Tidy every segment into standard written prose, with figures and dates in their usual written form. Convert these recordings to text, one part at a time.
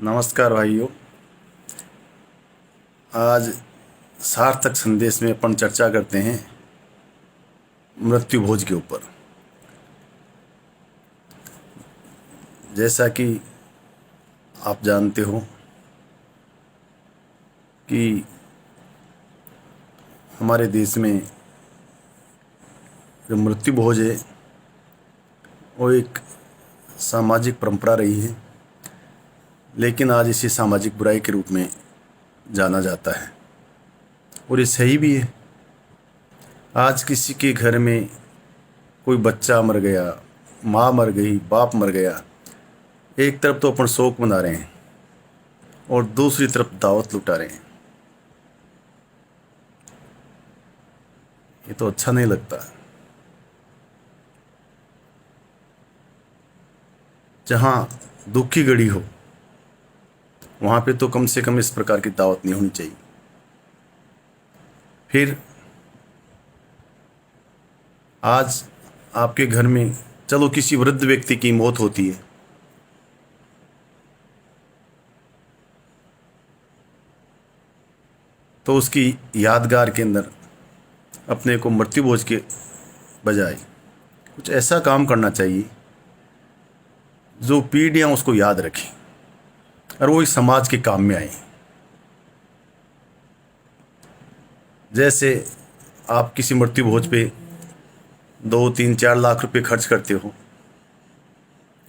नमस्कार भाइयों। आज सार्थक संदेश में अपन चर्चा करते हैं मृत्यु भोज के ऊपर। जैसा कि आप जानते हो कि हमारे देश में जो मृत्यु भोज है वो एक सामाजिक परंपरा रही है, लेकिन आज इसे सामाजिक बुराई के रूप में जाना जाता है और ये सही भी है। आज किसी के घर में कोई बच्चा मर गया, माँ मर गई, बाप मर गया, एक तरफ तो अपन शोक मना रहे हैं और दूसरी तरफ दावत लुटा रहे हैं। ये तो अच्छा नहीं लगता। जहाँ दुख की घड़ी हो वहाँ पे तो कम से कम इस प्रकार की दावत नहीं होनी चाहिए। फिर आज आपके घर में चलो किसी वृद्ध व्यक्ति की मौत होती है, तो उसकी यादगार के अंदर अपने को मृत्यु भोज के बजाय कुछ ऐसा काम करना चाहिए जो पीढ़ियाँ उसको याद रखें और वो इस समाज के काम में आए। जैसे आप किसी मृत्यु भोज पे 2-3-4 लाख रुपए खर्च करते हो,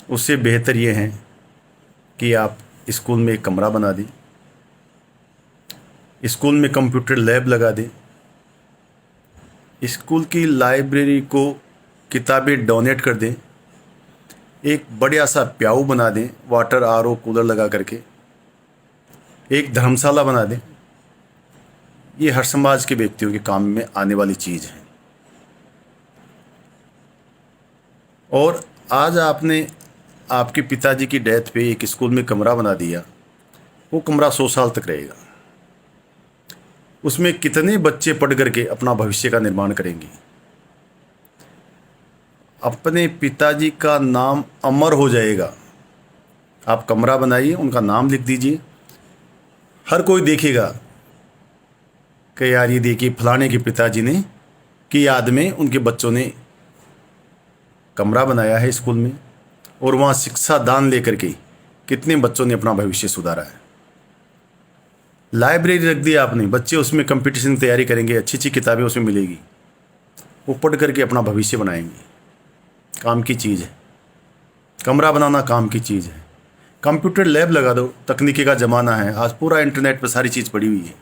उससे बेहतर ये है कि आप स्कूल में एक कमरा बना दें, स्कूल में कंप्यूटर लैब लगा दें, स्कूल की लाइब्रेरी को किताबें डोनेट कर दें, एक बढ़िया सा प्याऊ बना दें, वाटर आरओ कूलर लगा करके एक धर्मशाला बना दें। ये हर समाज के व्यक्तियों के काम में आने वाली चीज़ है। और आज आपने आपके पिताजी की डेथ पे एक स्कूल में कमरा बना दिया, वो कमरा 100 साल तक रहेगा। उसमें कितने बच्चे पढ़ करके अपना भविष्य का निर्माण करेंगे। अपने पिताजी का नाम अमर हो जाएगा। आप कमरा बनाइए, उनका नाम लिख दीजिए, हर कोई देखेगा कि यार ये देखिए फलाने के पिताजी ने की याद में उनके बच्चों ने कमरा बनाया है स्कूल में, और वहाँ शिक्षा दान लेकर के कितने बच्चों ने अपना भविष्य सुधारा है। लाइब्रेरी रख दी आपने, बच्चे उसमें कंपटीशन की तैयारी करेंगे, अच्छी अच्छी किताबें उसमें मिलेगी, वो पढ़ करके अपना भविष्य बनाएंगे। काम की चीज़ है, कमरा बनाना काम की चीज़ है। कंप्यूटर लैब लगा दो, तकनीकी का ज़माना है, आज पूरा इंटरनेट पर सारी चीज़ पड़ी हुई है।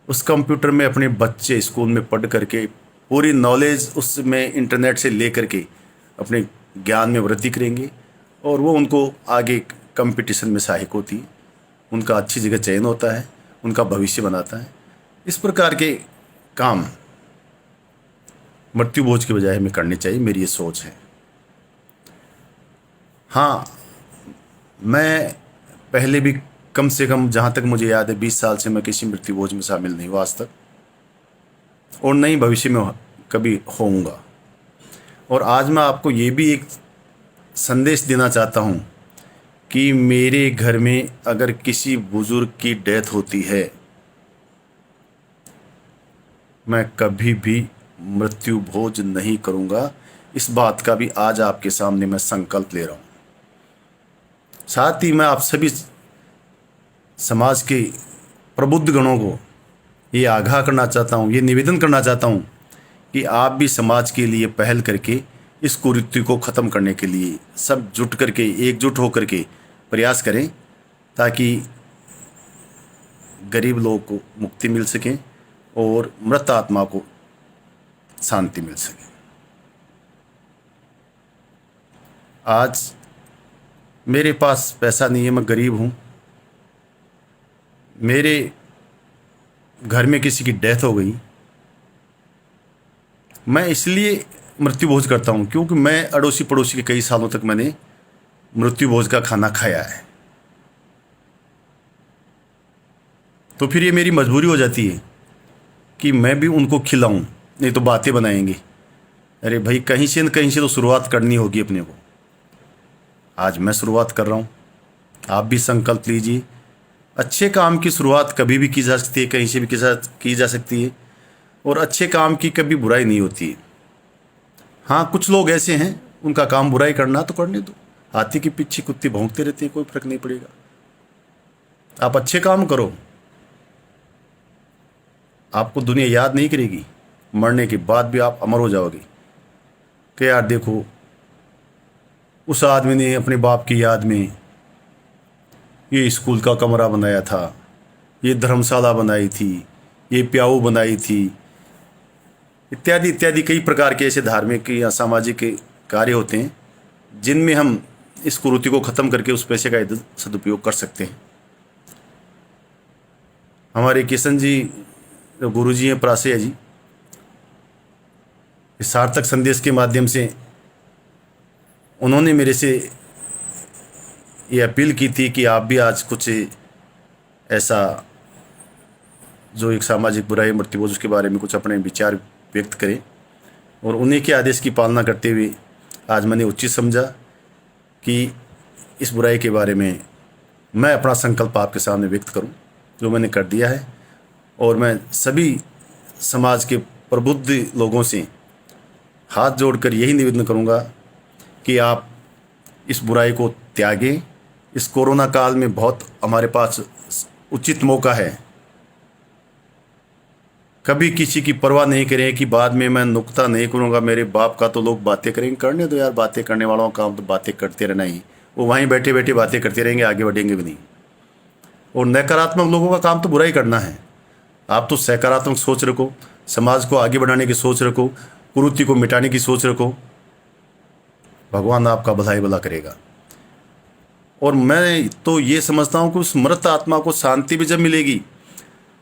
उस कंप्यूटर में अपने बच्चे स्कूल में पढ़ करके पूरी नॉलेज उसमें इंटरनेट से ले करके अपने ज्ञान में वृद्धि करेंगे, और वो उनको आगे कंपटीशन में सहायक होती है, उनका अच्छी जगह चयन होता है, उनका भविष्य बनाता है। इस प्रकार के काम मृत्यु भोज के बजाय हमें करने चाहिए, मेरी ये सोच है। हाँ, मैं पहले भी कम से कम जहाँ तक मुझे याद है 20 साल से मैं किसी मृत्यु भोज में शामिल नहीं हुआ आज तक, और नहीं भविष्य में कभी होऊंगा। और आज मैं आपको ये भी एक संदेश देना चाहता हूँ कि मेरे घर में अगर किसी बुजुर्ग की डेथ होती है, मैं कभी भी मृत्यु भोज नहीं करूंगा। इस बात का भी आज आपके सामने मैं संकल्प ले रहा हूँ। साथ ही मैं आप सभी समाज के प्रबुद्ध गणों को ये आगाह करना चाहता हूँ, ये निवेदन करना चाहता हूँ कि आप भी समाज के लिए पहल करके इस कुरीति को ख़त्म करने के लिए सब जुट करके, एकजुट होकर के प्रयास करें, ताकि गरीब लोगों को मुक्ति मिल सके और मृत आत्मा को शांति मिल सके। आज मेरे पास पैसा नहीं है, मैं गरीब हूँ, मेरे घर में किसी की डेथ हो गई, मैं इसलिए मृत्यु भोज करता हूँ क्योंकि मैं अड़ोसी पड़ोसी के कई सालों तक मैंने मृत्यु भोज का खाना खाया है। तो फिर ये मेरी मजबूरी हो जाती है कि मैं भी उनको खिलाऊं, नहीं तो बातें बनाएंगे। अरे भाई, कहीं से न कहीं से तो शुरुआत करनी होगी अपने को। आज मैं शुरुआत कर रहा हूँ। आप भी संकल्प लीजिए। अच्छे काम की शुरुआत कभी भी की जा सकती है, कहीं से भी की जा सकती है, और अच्छे काम की कभी बुराई नहीं होती। हाँ, कुछ लोग ऐसे हैं, उनका काम बुराई करना तो करने दो। हाथी के पीछे कुत्ते भौंकते रहते हैं, कोई फर्क नहीं पड़ेगा। आप अच्छे काम करो, आपको दुनिया याद नहीं करेगी। मरने के बाद भी आप अमर हो जाओगे कि यार देखो, उस आदमी ने अपने बाप की याद में ये स्कूल का कमरा बनाया था, ये धर्मशाला बनाई थी, ये प्याऊ बनाई थी, इत्यादि इत्यादि। कई प्रकार के ऐसे धार्मिक या सामाजिक कार्य होते हैं जिनमें हम इस कुरीति को ख़त्म करके उस पैसे का सदुपयोग कर सकते हैं। हमारे किशन जी जो गुरु जी हैं, प्रासया जी, इस सार्थक संदेश के माध्यम से उन्होंने मेरे से ये अपील की थी कि आप भी आज कुछ ऐसा जो एक सामाजिक बुराई मृत्युभोज उसके बारे में कुछ अपने विचार व्यक्त करें, और उन्हीं के आदेश की पालना करते हुए आज मैंने उचित समझा कि इस बुराई के बारे में मैं अपना संकल्प आपके सामने व्यक्त करूं, जो मैंने कर दिया है। और मैं सभी समाज के प्रबुद्ध लोगों से हाथ जोड़कर यही निवेदन करूंगा कि आप इस बुराई को त्यागें। इस कोरोना काल में बहुत हमारे पास उचित मौका है। कभी किसी की परवाह नहीं करें कि बाद में मैं नुक्ता नहीं करूंगा, मेरे बाप का तो लोग बातें करेंगे। करने दो यार, बातें करने वालों का काम तो बातें करते रहना ही। वो वहीं बैठे बैठे बातें करते रहेंगे, आगे बढ़ेंगे भी नहीं। और नकारात्मक लोगों का काम तो बुराई करना है। आप तो सकारात्मक सोच रखो, समाज को आगे बढ़ाने की सोच रखो, कुरीति को मिटाने की सोच रखो। भगवान आपका भलाई भला करेगा। और मैं तो ये समझता हूँ कि उस मृत आत्मा को शांति भी जब मिलेगी,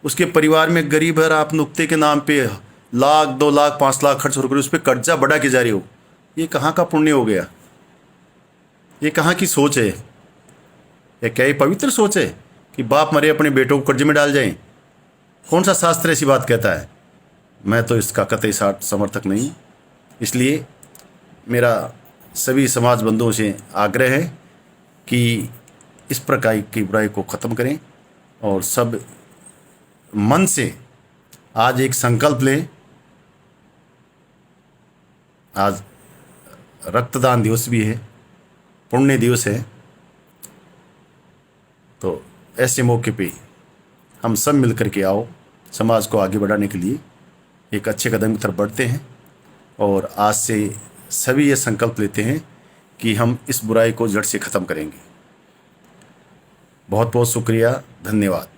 उसके परिवार में गरीब है, आप नुक्ते के नाम पे लाख 2 लाख 5 लाख खर्च होकर उस पर कर्जा बढ़ा के जा रहे हो, ये कहाँ का पुण्य हो गया? ये कहाँ की सोच है? ये क्या ये पवित्र सोच है कि बाप मरे अपने बेटों को कर्जे में डाल जाएं? कौन सा शास्त्र ऐसी बात कहता है? मैं तो इसका कतई समर्थक नहीं। इसलिए मेरा सभी समाज बंधुओं से आग्रह है कि इस प्रकार की बुराई को ख़त्म करें और सब मन से आज एक संकल्प लें। आज रक्तदान दिवस भी है, पुण्य दिवस है, तो ऐसे मौके पे हम सब मिलकर के आओ, समाज को आगे बढ़ाने के लिए एक अच्छे कदम की तरफ बढ़ते हैं। और आज से सभी ये संकल्प लेते हैं कि हम इस बुराई को जड़ से ख़त्म करेंगे। बहुत बहुत शुक्रिया, धन्यवाद।